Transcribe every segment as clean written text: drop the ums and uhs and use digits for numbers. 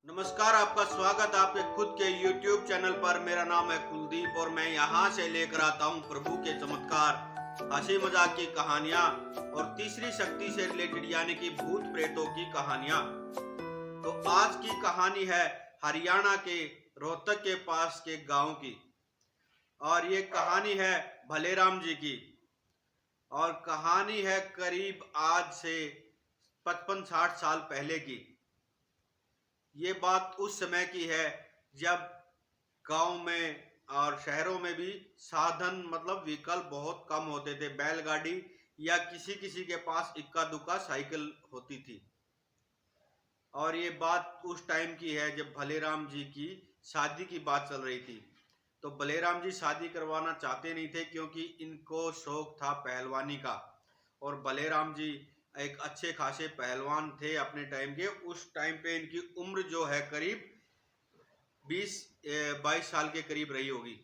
नमस्कार, आपका स्वागत आपके खुद के YouTube चैनल पर। मेरा नाम है कुलदीप और मैं यहाँ से लेकर आता हूँ प्रभु के चमत्कार, हंसी मजाक की कहानियाँ और तीसरी शक्ति से रिलेटेड यानी कि भूत प्रेतों की कहानियाँ। तो आज की कहानी है हरियाणा के रोहतक के पास के गांव की, और ये कहानी है भलेराम जी की। और कहानी है करीब आज से 55-60 साल पहले की। ये बात उस समय की है जब गांव में और शहरों में भी साधन मतलब विकल्प बहुत कम होते थे। बैलगाड़ी या किसी किसी के पास इक्का दुक्का साइकिल होती थी। और ये बात उस टाइम की है जब भलेराम जी की शादी की बात चल रही थी। तो भलेराम जी शादी करवाना चाहते नहीं थे क्योंकि इनको शौक था पहलवानी का, और भलेराम जी एक अच्छे खासे पहलवान थे अपने टाइम के। उस टाइम पे इनकी उम्र जो है करीब 20-22 साल के करीब रही होगी।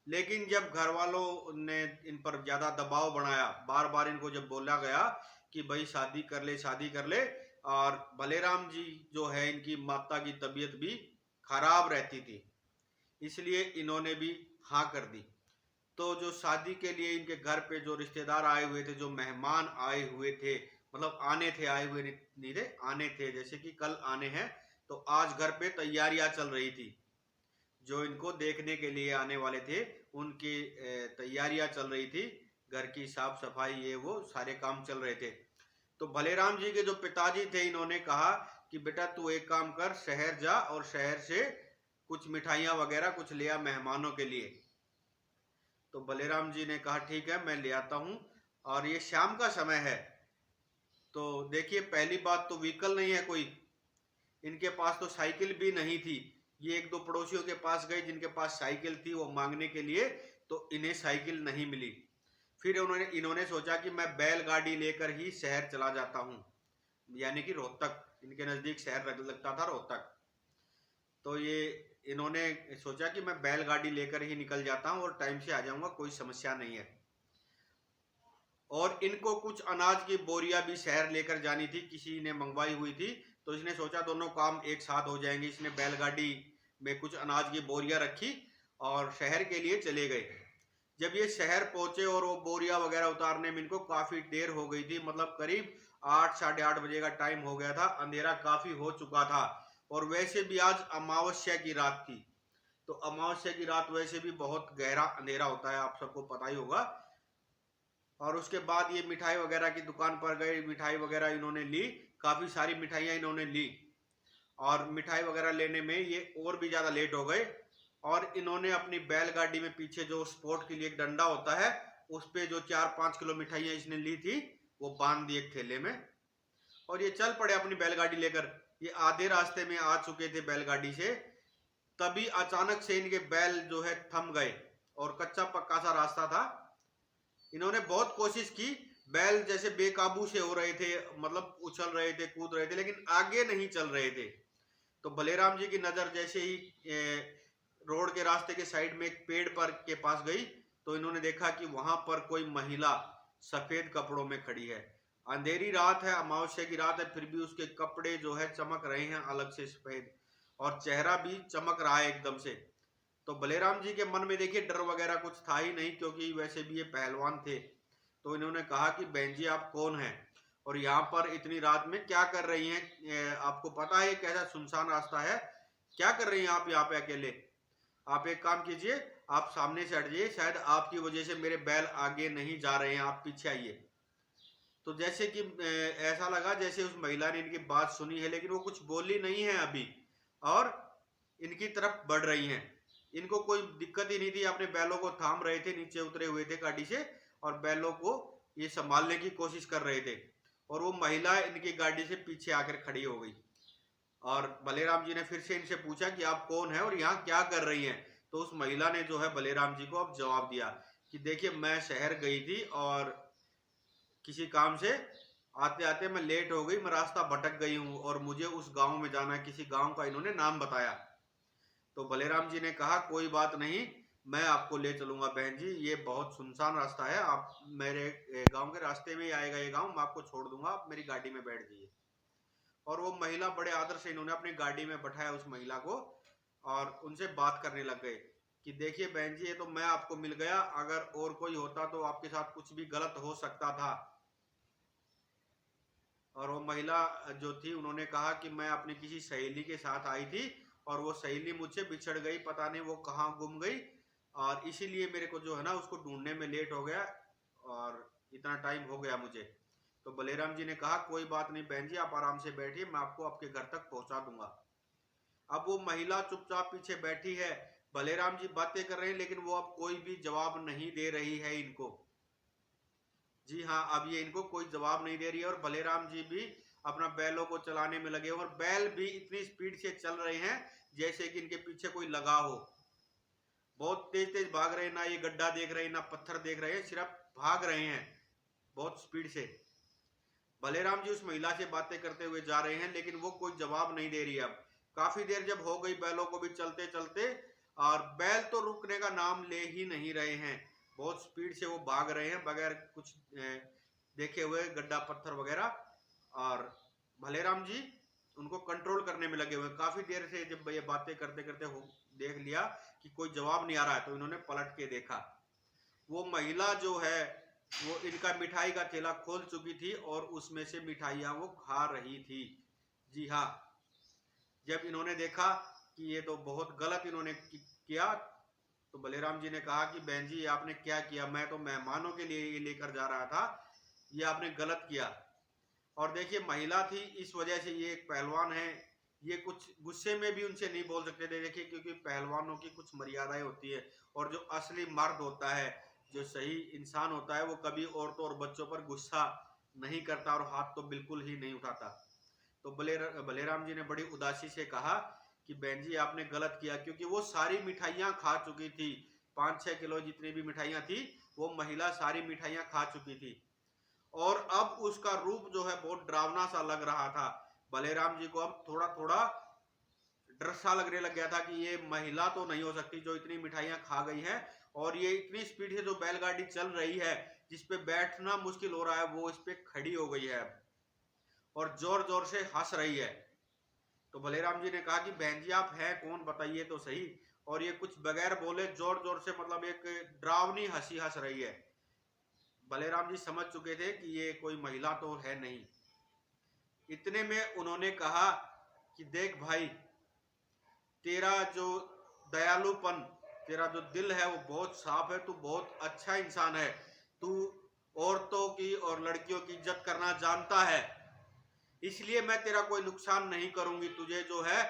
लेकिन जब घर वालों ने इन पर ज्यादा दबाव बनाया, बार बार इनको जब बोला गया कि भाई शादी कर ले शादी कर ले, और भलेराम जी जो है इनकी माता की तबीयत भी खराब रहती थी, इसलिए इन्होंने भी हाँ कर दी। तो जो शादी के लिए इनके घर पे जो रिश्तेदार आए हुए थे, जो मेहमान आए हुए थे, मतलब आने थे, आए हुए नहीं थे, आने थे, जैसे कि कल आने हैं, तो आज घर पे तैयारियां चल रही थी। जो इनको देखने के लिए आने वाले थे उनकी तैयारियां चल रही थी, घर की साफ सफाई ये वो सारे काम चल रहे थे। तो भलेराम जी के जो पिताजी थे, इन्होंने कहा कि बेटा तू एक काम कर, शहर जा और शहर से कुछ मिठाइयां वगैरह कुछ ले आ मेहमानों के लिए। तो भलेराम जी ने कहा ठीक है मैं ले आता हूँ। और ये शाम का समय है। तो देखिए, पहली बात तो व्हीकल नहीं है कोई, इनके पास तो साइकिल भी नहीं थी। ये एक दो पड़ोसियों के पास गए जिनके पास साइकिल थी, वो मांगने के लिए, तो इन्हें साइकिल नहीं मिली। फिर इन्होंने सोचा कि मैं बैलगाड़ी लेकर ही शहर चला जाता हूँ, यानी कि रोहतक, इनके नजदीक शहर लगता था रोहतक। तो ये इन्होंने सोचा कि मैं बैलगाड़ी लेकर ही निकल जाता हूँ और टाइम से आ जाऊंगा, कोई समस्या नहीं है। और इनको कुछ अनाज की बोरियां भी शहर लेकर जानी थी, किसी ने मंगवाई हुई थी। तो इसने सोचा दोनों काम एक साथ हो जाएंगे। इसने बैलगाड़ी में कुछ अनाज की बोरियां रखी और शहर के लिए चले गए। जब ये शहर पहुंचे और वो बोरियां वगैरह उतारने में इनको काफी देर हो गई थी, मतलब करीब 8-8:30 बजे का टाइम हो गया था, अंधेरा काफी हो चुका था। और वैसे भी आज अमावस्या की रात थी। तो अमावस्या की रात वैसे भी बहुत गहरा अंधेरा होता है, आप सबको पता ही होगा। और उसके बाद ये मिठाई वगैरह की दुकान पर गए, मिठाई वगैरह इन्होंने ली, काफी सारी मिठाइयां इन्होंने ली। और मिठाई वगैरह लेने में ये और भी ज्यादा लेट हो गए। और इन्होंने अपनी बैलगाड़ी में पीछे जो स्पोर्ट के लिए एक डंडा होता है, उस पे जो 4-5 किलो मिठाइयां इसने ली थी वो बांध दी एक थैले में, और ये चल पड़े अपनी बैलगाड़ी लेकर। ये आधे रास्ते में आ चुके थे बैलगाड़ी से, तभी अचानक से इनके बैल जो है थम गए। और कच्चा पक्का सा रास्ता था। इन्होंने बहुत कोशिश की, बैल जैसे बेकाबू से हो रहे थे, मतलब उछल रहे थे, कूद रहे थे, लेकिन आगे नहीं चल रहे थे। तो भलेराम जी की नजर जैसे ही रोड के रास्ते के साइड में एक पेड़ पर के पास गई, तो इन्होंने देखा कि वहां पर कोई महिला सफेद कपड़ों में खड़ी है। अंधेरी रात है, अमावस्या की रात है, फिर भी उसके कपड़े जो है चमक रहे हैं अलग से सफेद, और चेहरा भी चमक रहा है एकदम से। तो बलेराम जी के मन में देखिए डर वगैरह कुछ था ही नहीं, क्योंकि वैसे भी ये पहलवान थे। तो इन्होंने कहा कि बहन जी आप कौन हैं और यहाँ पर इतनी रात में क्या कर रही हैं? आपको पता है कैसा सुनसान रास्ता है, क्या कर रही हैं आप यहाँ पे अकेले? आप एक काम कीजिए, आप सामने से हट जाइए, शायद आपकी वजह से मेरे बैल आगे नहीं जा रहे हैं, आप पीछे आइए। तो जैसे कि ऐसा लगा जैसे उस महिला ने इनकी बात सुनी है, लेकिन वो कुछ बोली नहीं है अभी, और इनकी तरफ बढ़ रही हैं। इनको कोई दिक्कत ही नहीं थी, अपने बैलों को थाम रहे थे, नीचे उतरे हुए थे गाड़ी से, और बैलों को ये संभालने की कोशिश कर रहे थे। और वो महिला इनकी गाड़ी से पीछे आकर खड़ी हो गई। और बलेराम जी ने फिर से इनसे पूछा कि आप कौन है और यहाँ क्या कर रही हैं? तो उस महिला ने जो है बलेराम जी को अब जवाब दिया कि देखिए मैं शहर गई थी और किसी काम से, आते आते मैं लेट हो गई, मैं रास्ता भटक गई हूँ और मुझे उस गांव में जाना है। किसी गांव का इन्होंने नाम बताया। तो बलेराम जी ने कहा कोई बात नहीं, मैं आपको ले चलूंगा बहन जी, ये बहुत सुनसान रास्ता है, आप मेरे गांव के रास्ते में ही आएगा ये गांव, मैं आपको छोड़ दूंगा, आप मेरी गाड़ी में बैठ जाइए। और वो महिला बड़े आदर से इन्होंने अपनी गाड़ी में बैठाया उस महिला को और उनसे बात करने लग गए कि देखिए बहन जी, ये तो मैं आपको मिल गया, अगर और कोई होता तो आपके साथ कुछ भी गलत हो सकता था। और वो महिला जो थी उन्होंने कहा कि मैं अपनी किसी सहेली के साथ आई थी और वो सहेली मुझसे बिछड़ गई, पता नहीं वो कहाँ गुम गई, और इसीलिए मेरे को जो है ना उसको ढूंढने में लेट हो गया और इतना टाइम हो गया मुझे। तो बलेराम जी ने कहा कोई बात नहीं बहन जी, आप आराम से बैठिए, मैं आपको आपके घर तक पहुंचा दूंगा। अब वो महिला चुपचाप पीछे बैठी है, बलेराम जी बातें कर रहे हैं लेकिन वो अब कोई भी जवाब नहीं दे रही है इनको। जी हाँ, अब ये इनको कोई जवाब नहीं दे रही है और बलेराम जी भी अपना बैलों को चलाने में लगे और बैल भी इतनी स्पीड से चल रहे हैं जैसे कि इनके पीछे कोई लगा हो। बहुत तेज तेज भाग रहे हैं, ना ये गड्ढा देख रहे हैं ना पत्थर देख रहे हैं, सिर्फ भाग रहे हैं बहुत स्पीड से। बलेराम जी उस महिला से बातें करते हुए जा रहे हैं लेकिन वो कोई जवाब नहीं दे रही है। अब काफी देर जब हो गई बैलों को भी चलते चलते, और बैल तो रुकने का नाम ले ही नहीं रहे हैं, बहुत स्पीड से वो भाग रहे हैं बगैर कुछ देखे हुए गड्ढा पत्थर वगैरह। और भलेराम जी उनको कंट्रोल करने में लगे हुए। काफी देर से जब ये बातें करते करते हो देख लिया कि कोई जवाब नहीं आ रहा है तो इन्होंने पलट के देखा। वो महिला जो है वो इनका मिठाई का थैला खोल चुकी थी और उसमें से मिठाइयाँ वो खा रही थी। जी हाँ, जब इन्होंने देखा कि ये तो बहुत गलत इन्होंने किया तो बलेराम जी ने कहा कि बहन जी आपने क्या किया, मैं तो मेहमानों के लिए ये लेकर जा रहा था, ये आपने गलत किया। और देखिए महिला थी, इस वजह से ये एक पहलवान है, ये कुछ गुस्से में भी उनसे नहीं बोल सकते थे। देखिए क्योंकि पहलवानों की कुछ मर्यादाएं होती है और जो असली मर्द होता है, जो सही इंसान होता है, वो कभी औरतों और बच्चों पर गुस्सा नहीं करता और हाथ तो बिल्कुल ही नहीं उठाता। तो बलेराम जी ने बड़ी उदासी से कहा कि बहन जी आपने गलत किया, क्योंकि वो सारी मिठाइयाँ खा चुकी थी, 5-6 किलो जितनी भी मिठाइयाँ थी वो महिला सारी मिठाइयाँ खा चुकी थी और अब उसका रूप जो है बहुत डरावना सा लग रहा था। बलेराम जी को अब थोड़ा थोड़ा डर सा लगने लग गया था कि ये महिला तो नहीं हो सकती जो इतनी मिठाइयाँ खा गई है, और ये इतनी स्पीड से जो बैलगाड़ी चल रही है जिसपे बैठना मुश्किल हो रहा है वो इस पे खड़ी हो गई है और जोर जोर से हंस रही है। तो बलेराम जी ने कहा कि बहन जी आप हैं कौन, बताइए तो सही। और ये कुछ बगैर बोले जोर जोर से मतलब एक डरावनी हंसी हंस रही है। बलेराम जी समझ चुके थे कि ये कोई महिला तो है नहीं। इतने में उन्होंने कहा कि देख भाई, तेरा जो दयालुपन, तेरा जो दिल है वो बहुत साफ है, तू बहुत अच्छा इंसान है, तू औरतों की और लड़कियों की इज्जत करना जानता है, इसलिए मैं तेरा कोई नुकसान नहीं करूंगी। तुझे जो है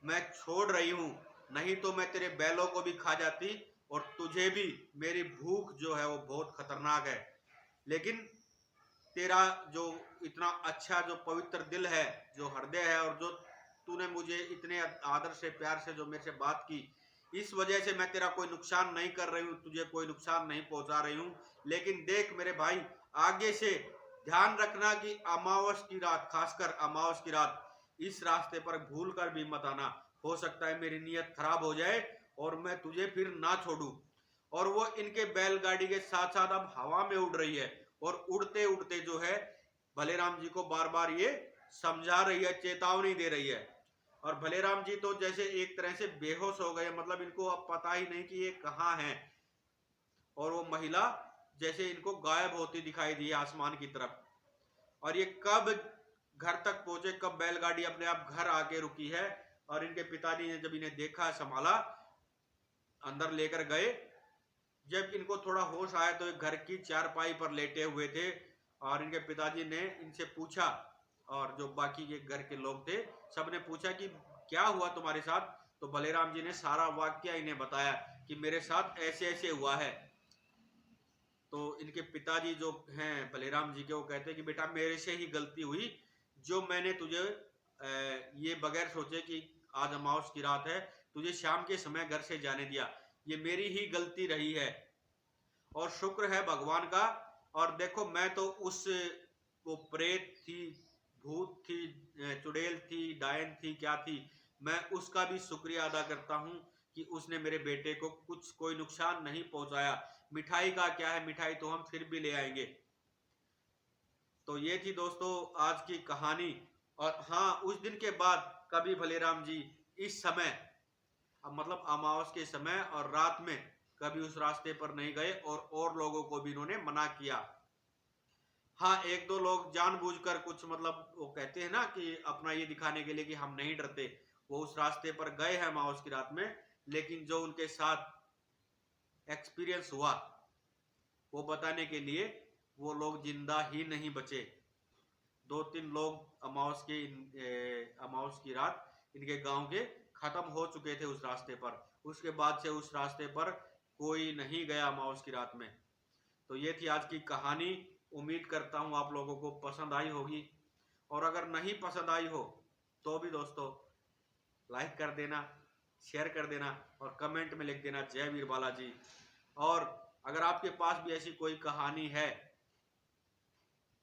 मैं छोड़ रही हूं, नहीं तो मैं तेरे बैलों को भी खा जाती और तुझे भी। मेरी भूख जो है वो बहुत खतरनाक है, लेकिन तेरा जो इतना अच्छा जो पवित्र दिल है, जो हृदय है, और जो तूने मुझे इतने आदर से प्यार से जो मेरे से बात की, इस वजह से मैं तेरा कोई नुकसान नहीं कर रही हूँ, तुझे कोई नुकसान नहीं पहुंचा रही हूँ। लेकिन देख मेरे भाई, आगे से ध्यान रखना कि अमावस की रात, खासकर अमावस की रात, इस रास्ते पर भूल कर भी मत आना, हो सकता है मेरी नीयत खराब हो जाए और मैं तुझे फिर ना छोड़ू। और वो इनके बैलगाड़ी के साथ साथ अब हवा में उड़ रही है और उड़ते उड़ते जो है भलेराम जी को बार बार ये समझा रही है, चेतावनी दे रही है। और भलेराम जी तो जैसे एक तरह से बेहोश हो गए, मतलब इनको अब पता ही नहीं कि ये कहाँ है। और वो महिला जैसे इनको गायब होती दिखाई दी आसमान की तरफ। और ये कब घर तक पहुंचे, कब बैलगाड़ी अपने आप घर आके रुकी है, और इनके पिताजी ने जब इन्हें देखा, संभाला, अंदर लेकर गए। जब इनको थोड़ा होश आया तो एक घर की चारपाई पर लेटे हुए थे और इनके पिताजी ने इनसे पूछा, और जो बाकी के घर के लोग थे सबने पूछा कि क्या हुआ तुम्हारे साथ। तो बलेराम जी ने सारा वाक्य इन्हें बताया कि मेरे साथ ऐसे ऐसे हुआ है। तो इनके पिताजी जो हैं बलेराम जी के, वो कहते हैं कि बेटा मेरे से ही गलती हुई, जो मैंने तुझे ये बगैर सोचे कि आज अमावस की रात है तुझे शाम के समय घर से जाने दिया, ये मेरी ही गलती रही है। और शुक्र है भगवान का। और देखो मैं तो उस, वो प्रेत थी, भूत थी, चुड़ैल थी, डायन थी, क्या थी, मैं उसका भी शुक्रिया अदा करता हूँ कि उसने मेरे बेटे को कुछ कोई नुकसान नहीं पहुंचाया। मिठाई का क्या है, मिठाई तो हम फिर भी ले आएंगे। तो ये थी दोस्तों आज की कहानी। और हाँ, उस दिन के बाद कभी भलेराम जी इस समय, मतलब अमावस के समय और रात में कभी उस रास्ते पर नहीं गए, और लोगों को भी इन्होंने मना किया। हाँ, एक दो लोग जानबूझकर कुछ, मतलब वो कहते हैं ना कि अपना ये दिखाने के लिए कि हम नहीं डरते, वो उस रास्ते पर गए हैं अमावस की रात में, लेकिन जो उनके साथ एक्सपीरियंस हुआ वो बताने के लिए वो लोग जिंदा ही नहीं बचे। 2-3 लोग अमावस की रात इनके गांव के खत्म हो चुके थे उस रास्ते पर। उसके बाद से उस रास्ते पर कोई नहीं गया अमावस की रात में। तो ये थी आज की कहानी। उम्मीद करता हूँ आप लोगों को पसंद आई होगी, और अगर नहीं पसंद आई हो तो भी दोस्तों लाइक कर देना, शेयर कर देना, और कमेंट में लिख देना जय वीर बालाजी। और अगर आपके पास भी ऐसी कोई कहानी है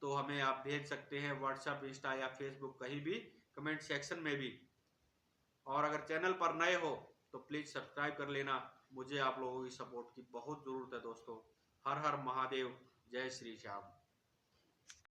तो हमें आप भेज सकते हैं व्हाट्सएप, इंस्टा या फेसबुक, कहीं भी कमेंट सेक्शन में भी। और अगर चैनल पर नए हो तो प्लीज़ सब्सक्राइब कर लेना। मुझे आप लोगों की सपोर्ट की बहुत ज़रूरत है दोस्तों। हर हर महादेव, जय श्री श्याम।